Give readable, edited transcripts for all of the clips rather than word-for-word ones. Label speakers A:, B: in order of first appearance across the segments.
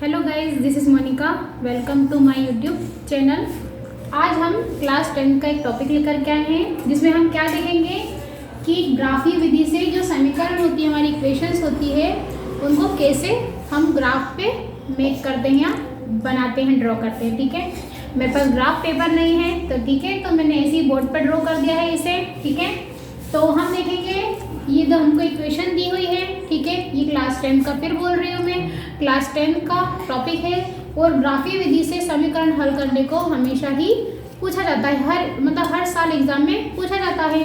A: Hello guys, this is Monika. Welcome to my YouTube channel. आज हम class 10 का एक टॉपिक लेकर के आए हैं जिसमें हम क्या देखेंगे कि ग्राफीय विधि से जो समीकरण होती है, हमारी इक्वेशंस होती है, उनको कैसे हम ग्राफ पे मेक करते हैं या बनाते हैं, ड्रॉ करते हैं। ठीक है, मेरे पास ग्राफ पेपर नहीं है तो ठीक है, तो मैंने ऐसे ही बोर्ड पर ड्रॉ कर दिया है इसे। ठीक है, तो हम देखेंगे ये जो हमको इक्वेशन दी हुई है। ठीक है, ये क्लास 10 का फिर बोल रही हूँ मैं, क्लास 10 का टॉपिक है। और ग्राफीय विधि से समीकरण हल करने को हमेशा ही पूछा जाता है, हर साल एग्जाम में पूछा जाता है।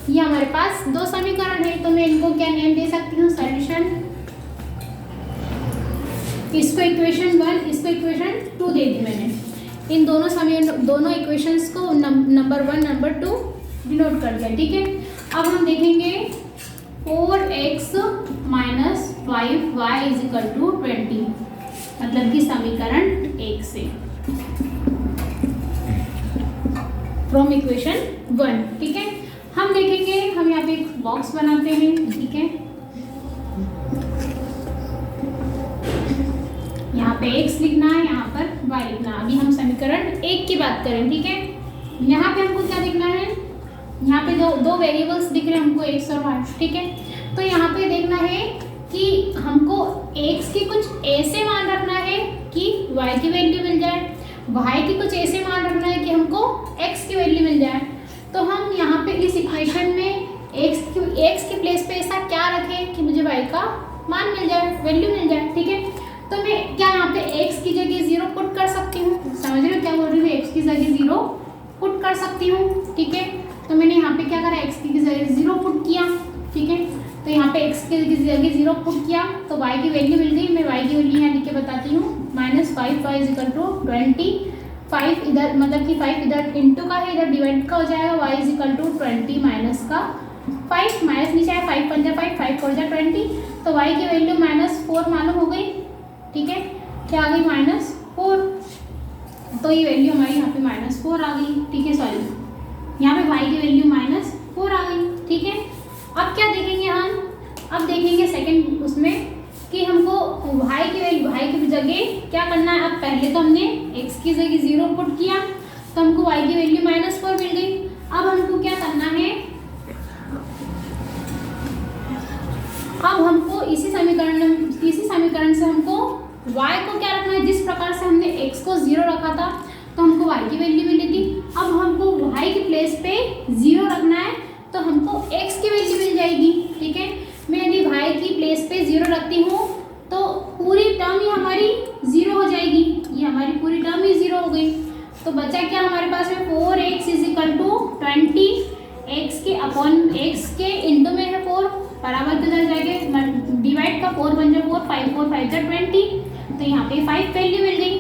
A: ये हमारे पास दो समीकरण है तो मैं इनको क्या नेम दे सकती हूँ, सॉल्यूशन। इसको इक्वेशन 1, इसको इक्वेशन 2 दे दी मैंने। इन दोनों इक्वेशंस को नंबर 1 नंबर 2 डिनोट कर दिया। ठीक है, अब हम देखेंगे 4x minus 5y is equal to 20, मतलब कि समीकरण 1 से, फ्रॉम इक्वेशन 1। ठीक है, हम देखेंगे, हम यहाँ पे एक बॉक्स बनाते हैं। ठीक है, यहाँ पे x लिखना है, यहाँ पर y लिखना है। अभी हम समीकरण 1 की बात करें। ठीक है, यहाँ पे हमको क्या लिखना है, यहाँ पे दो वेरिएबल्स दिख रहे हैं हमको, x और y। ठीक है, तो यहाँ पे देखना है कि हमको x की कुछ ऐसे मान रखना है कि y की वैल्यू मिल जाए, y की कुछ ऐसे मान रखना है कि हमको x की वैल्यू मिल जाए। तो हम यहाँ पे इस इक्वेशन में x की प्लेस पे ऐसा क्या रखें कि मुझे y का मान मिल जाए, वैल्यू मिल जाए। ठीक है, तो मैं क्या यहाँ पे x की जगह 0 पुट कर सकती हूँ। समझ रहे हो क्या बोल रही हूँ, x की जगह 0 पुट कर सकती हूँ। ठीक है, तो मैंने यहाँ पे क्या करा, x की जगह 0 पुट किया। ठीक है, तो यहाँ पे x की जगह 0 पुट किया तो y की वैल्यू मिल गई। मैं y की वैल्यू यहाँ लिख के बताती हूँ, -5y इज इक्वल टू 20। 5 इधर, मतलब कि 5 इधर इंटू का है, इधर डिवाइड का हो जाएगा, y is equal to 20 minus का 5, माइनस नीचे है, 5 पंजा 5, 5 4 जा 20, तो y की वैल्यू -4 मालूम हो गई। ठीक है, क्या आ गई, -4। तो ये वैल्यू हमारी यहाँ पे -4 आ गई। ठीक है, सॉरी, यहाँ पे y की वैल्यू -4 आ गई। ठीक है, अब क्या देखेंगे हम, अब देखेंगे सेकंड उसमें कि हमको y की वैल्यू, y की जगह क्या करना है। अब पहले तो हमने x की जगह 0 पुट किया तो हमको y की वैल्यू -4 मिल गई। अब हमको क्या करना है, अब हमको इसी समीकरण से हमको y को क्या रखना है, जिस प्रकार से हमने x को 0 रखा था तो हमको y की वैल्यू मिली थी। अब हमको y की प्लेस पे 0 रखना है तो हमको x की वैल्यू मिल जाएगी। ठीक है, मैं यदि y की प्लेस पे 0 रखती हूँ तो पूरी टर्म ही हमारी 0 हो जाएगी, ये हमारी पूरी टर्म ही 0 हो गई। तो बचा क्या हमारे पास में, 4x is equal to 20, x के अपॉन x के इंटू में है 4, बराबर किधर जाएंगे, डिवाइड का 4 बन जाए 4, 5 4 5 जा 20, तो यहाँ पे 5 वैल्यू मिल गई।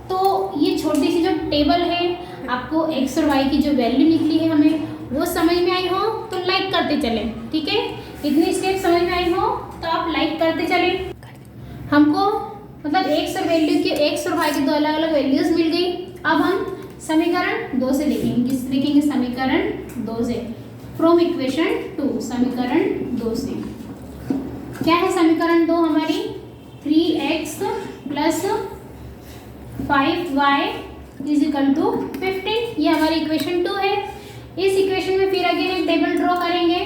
A: तो ये छोटी सी जो टेबल है, आपको x और y की जो वैल्यू निकली है हमें वो समझ में आई हो तो लाइक करते चले। ठीक है, इतनी स्टेप समझ में आई हो तो आप लाइक करते चले। हमको मतलब x और y की दो अलग अलग वैल्यूज मिल गई। अब हम समीकरण 2 से देखेंगे समीकरण 2 से, फ्रॉम इक्वेशन 2, समीकरण 2 से क्या है समीकरण 2 हमारी, 3x plus 5y is equal to 15, ये हमारी इक्वेशन 2 है। इस इक्वेशन में फिर अगेन एक टेबल ड्रॉ करेंगे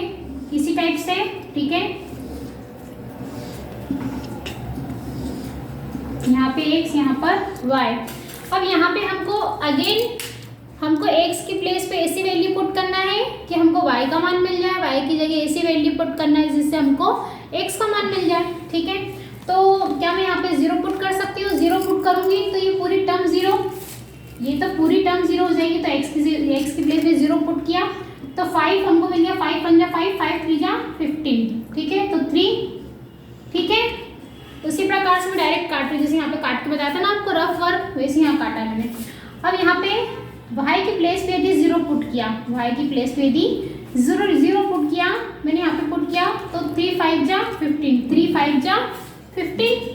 A: इसी टाइप से। ठीक है, यहाँ पे x, यहाँ पर y। अब यहाँ पे हमको x की प्लेस पे ऐसी वैल्यू पुट करना है कि हमको y का मान मिल जाए, y की जगह ऐसी वैल्यू पुट करना है जिससे हमको x का मान मिल जाए। ठीक है, तो क्या मैं यहाँ पे 0 पुट कर सकती हूँ, 0 पुट करूंगी तो ये पूरी टर्म 0, ये तो पूरी टर्म 0 हो जाएगी। तो x की प्लेस पे 0 पुट किया तो 5 हमको मिल गया, 5 पंजा 5, 5 3 जा 15। ठीक है, तो 3। ठीक है, उसी प्रकार से मैं डायरेक्ट काट रही हूँ, जैसे यहाँ पे काट के बताया था ना आपको रफ वर्क, वैसे यहाँ काटा मैंने। अब यहाँ पे y की प्लेस पे यदि 0 पुट किया, y की प्लेस पे यदि 0 पुट किया, मैंने यहाँ पे पुट किया तो 3 5 जा 15, 3 5 जा 15।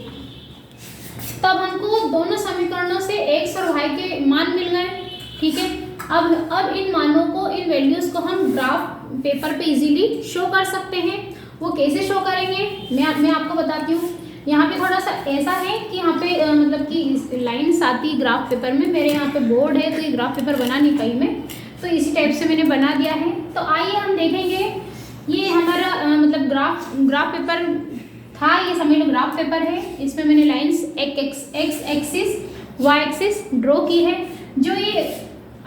A: तब हमको दोनों समीकरणों से x और y के मान मिल गए। ठीक है, अब इन मानों को, इन वैल्यूज को हम ग्राफ पेपर पे इजीली शो कर सकते हैं। वो कैसे शो करेंगे मैं आपको बताती हूँ। यहाँ पे थोड़ा सा ऐसा है कि यहाँ पे मतलब लाइन्स आती ग्राफ पेपर में। मेरे यहाँ पे बोर्ड है तो ये ग्राफ पेपर बना नहीं पाई मैं, तो इसी टाइप से मैंने बना दिया है। तो आइए हम देखेंगे, ये हमारा मतलब ग्राफ पेपर था, ये समझ लो ग्राफ पेपर है। इसमें मैंने lines x axis y axis draw की है। जो ये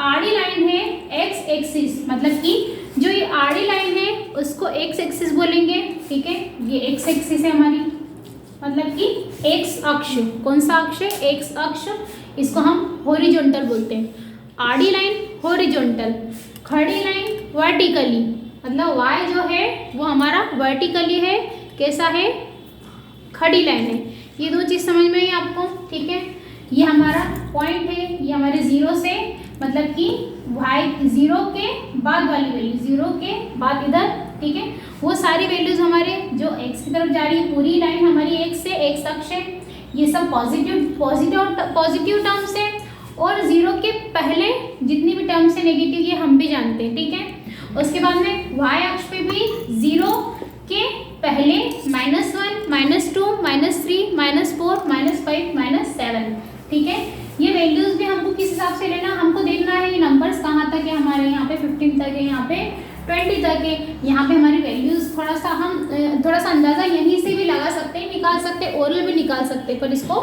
A: आड़ी लाइन है एक्स एक्सिस, मतलब कि जो ये आड़ी लाइन है उसको एक्स एक्सिस बोलेंगे, ठीक है। ये एक्स एक्सिस है हमारी, मतलब कि एक्स अक्ष। कौन सा अक्ष है? एक्स अक्ष। इसको हम हॉरिजॉन्टल बोलते हैं। आड़ी लाइन हॉरिजॉन्टल, खड़ी लाइन वर्टिकली, मतलब वाई जो है वो हमारा वर्टिकली है। कैसा है? खड़ी लाइन है। ये दो चीज़ समझ में आई आपको, ठीक है। ये हमारा पॉइंट है, ये हमारे जीरो से, मतलब कि वाई जीरो के बाद वाली वैल्यू, जीरो के बाद इधर, ठीक है। वो सारी वैल्यूज हमारे जो एक्स की तरफ जा रही है, पूरी लाइन हमारी एक्स से, एक्स अक्ष है। ये सब पॉजिटिव टर्म्स है, और जीरो के पहले जितनी भी टर्म्स है नेगेटिव, ये हम भी जानते हैं, ठीक है। उसके बाद में वाई अक्ष पे भी जीरो के पहले -1, -2, -3, -4, -5, -7, ठीक है। ये वैल्यूज भी हमको किस हिसाब से लेना, हमको देखना है ये नंबर्स कहाँ तक है हमारे, यहाँ पे 15 तक है, यहाँ पे 20 तक है। यहाँ पे हमारी वैल्यूज थोड़ा सा अंदाज़ा यहीं से भी लगा सकते हैं, निकाल सकते हैं, ओरल भी निकाल सकते हैं, पर इसको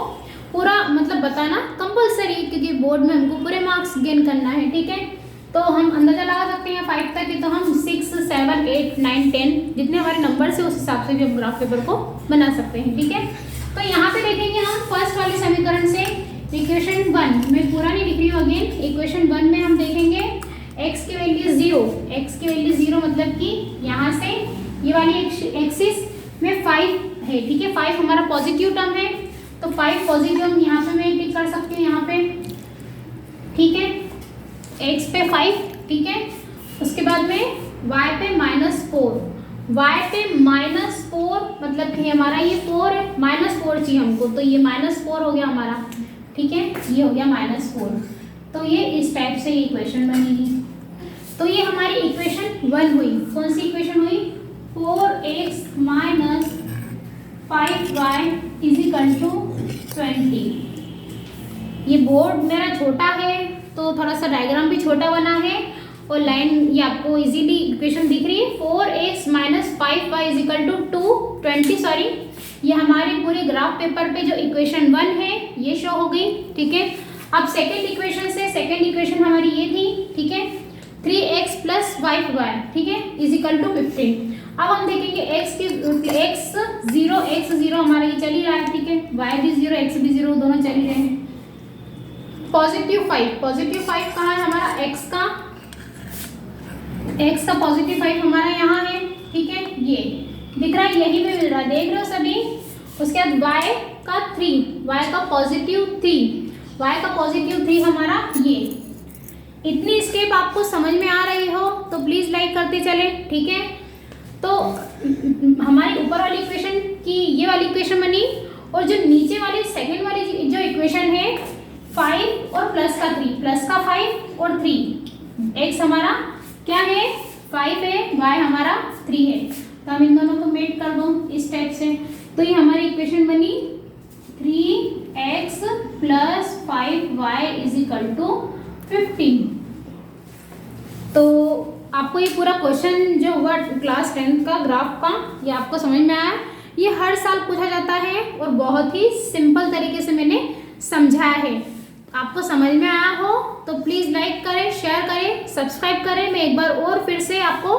A: पूरा मतलब बताना कंपलसरी है, क्योंकि बोर्ड में हमको पूरे मार्क्स गेन करना है, ठीक है। तो हम अंदाज़ा लगा सकते हैं 5 तक है, तो हम 6, 7, 8, 9, 10 जितने हमारे नंबर से उस हिसाब से भी हम ग्राफ पेपर को बना सकते हैं, ठीक है। तो यहाँ पे देखेंगे हम फर्स्ट वाले समीकरण से इक्वेशन 1, मैं पूरा नहीं लिख रही हूँ अगेन। इक्वेशन 1 में हम देखेंगे x की वैल्यू 0, x की वैल्यू 0 मतलब कि यहाँ से ये वाली एक्सिस में 5 है, ठीक है। 5 हमारा पॉजिटिव टर्म है, तो 5 पॉजिटिव हम यहाँ पे मैं टिक कर सकती हूँ, यहाँ पे, ठीक है। x पे 5, ठीक है। उसके बाद में y पे -4, y पे -4 मतलब कि हमारा ये 4 है, -4 चाहिए हमको, तो ये -4 हो गया हमारा, ठीक है। ये हो गया -4, तो ये इस टाइप से ये इक्वेशन बनेगी। तो ये हमारी इक्वेशन 1 हुई। कौन सी इक्वेशन हुई? 4x - 5y = 20। ये बोर्ड मेरा छोटा है तो थोड़ा सा डायग्राम भी छोटा बना है, और लाइन ये आपको इजीली इक्वेशन दिख रही है। 4x - 5y = 20, सॉरी, ये हमारे पूरे ग्राफ पेपर पे जो इक्वेशन 1 है ये शो हो गई, ठीक है। अब सेकेंड इक्वेशन से, सेकेंड इक्वेशन हमारी ये थी, ठीक है, 3x + 5y, ठीक है, = 15। अब हम देखेंगे x 0 हमारा ये चल ही रहा है, ठीक है। y भी 0, x भी 0, दोनों चल ही रहे हैं। +5 कहाँ है हमारा? x का +5 हमारा यहाँ है, ठीक है। ये दिख रहा है, यही पे मिल रहा है, देख रहे हो सभी। उसके बाद y का +3 हमारा ये। इतनी स्टेप आपको समझ में आ रही हो तो प्लीज़ लाइक करते चले, ठीक है। तो हमारी ऊपर वाली इक्वेशन की ये वाली इक्वेशन बनी, और जो नीचे वाली सेकेंड वाली जो इक्वेशन है 5 और +3 +5 और 3, x हमारा क्या है? 5 है, y हमारा 3 है। तो हम इन दोनों को मेट कर दो इस टाइप से, तो ये हमारी इक्वेशन बनी 3x + 5y = 15। तो आपको ये पूरा क्वेश्चन जो हुआ क्लास 10 का ग्राफ का, ये आपको समझ में आया? ये हर साल पूछा जाता है और बहुत ही सिंपल तरीके से मैंने समझाया है। आपको समझ में आया हो तो प्लीज़ लाइक करें, शेयर करें, सब्सक्राइब करें। मैं एक बार और फिर से आपको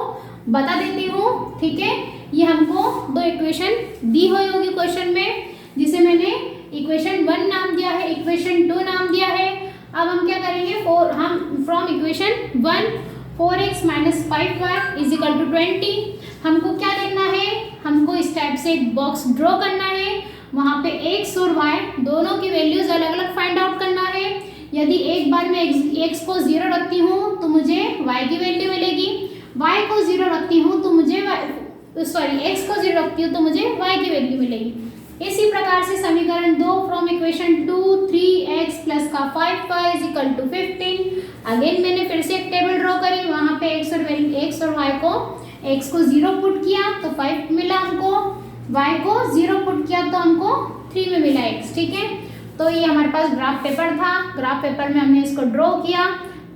A: बता देती हूँ, ठीक है। ये हमको 2 इक्वेशन दी हुई होगी क्वेश्चन में, जिसे मैंने इक्वेशन 1 नाम दिया है, इक्वेशन 2 नाम दिया है। अब हम क्या करेंगे, हम फ्रॉम इक्वेशन 1 4x - 5y = 20, हमको क्या देखना है? हमको इस टाइप से एक बॉक्स ड्रॉ करना है, वहाँ पे x और y दोनों की वैल्यूज अलग अलग फाइंड आउट करना है। यदि एक बार मैं x को 0 रखती हूँ तो मुझे y की वैल्यू मिलेगी, y को 0 रखती हूँ तो मुझे x को 0 रखती हूँ तो मुझे y की वैल्यू मिलेगी। इसी प्रकार से समीकरण 2 from equation 2 3x + 5y = 15। Again मैंने फिर से एक टेबल ड्रॉ करी, वहाँ पे x और y को, x को 0 पुट किया तो 5 मिला हमको, y को 0 पुट किया तो हमको 3 में मिला x, ठीक है। तो ये हमारे पास ग्राफ पेपर था, ग्राफ पेपर में हमने इसको ड्रॉ किया।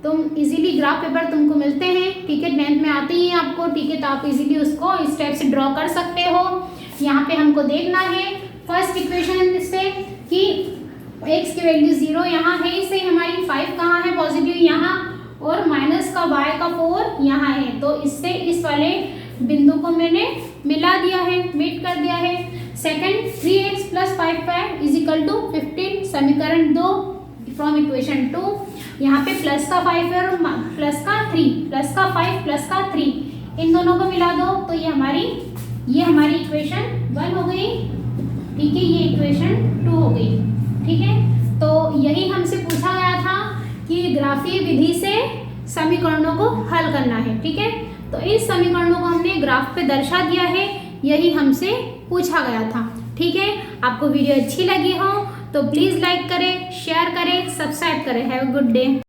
A: तुम इजीली ग्राफ पेपर तुमको मिलते हैं, ठीक है, 10th में आते ही आपको, ठीक है, तो आप इजीली उसको इस टाइप से ड्रॉ कर सकते हो। यहाँ पे हमको देखना है फर्स्ट इक्वेशन से कि x की वैल्यू 0 यहाँ है, इससे हमारी 5 कहाँ है पॉजिटिव यहाँ, और माइनस का y का 4 यहाँ है। तो इससे इस वाले बिंदु को मैंने मिला दिया है, मीट कर दिया है। सेकंड 3x + 5y = 15, समीकरण 2 फ्रॉम इक्वेशन 2। यहाँ पे प्लस का 5 है और प्लस का 3, प्लस का 5 प्लस का 3, इन दोनों को मिला दो तो ये हमारी इक्वेशन 1 हो गई, ठीक है, ये इक्वेशन 2 हो गई, ठीक है। तो यही हमसे पूछा गया था कि ग्राफीय विधि से समीकरणों को हल करना है, ठीक है। तो इस समीकरणों को हमने ग्राफ पे दर्शा दिया है, यही हमसे पूछा गया था, ठीक है। आपको वीडियो अच्छी लगी हो तो प्लीज़ लाइक करें, शेयर करें, सब्सक्राइब करें। Have a good day.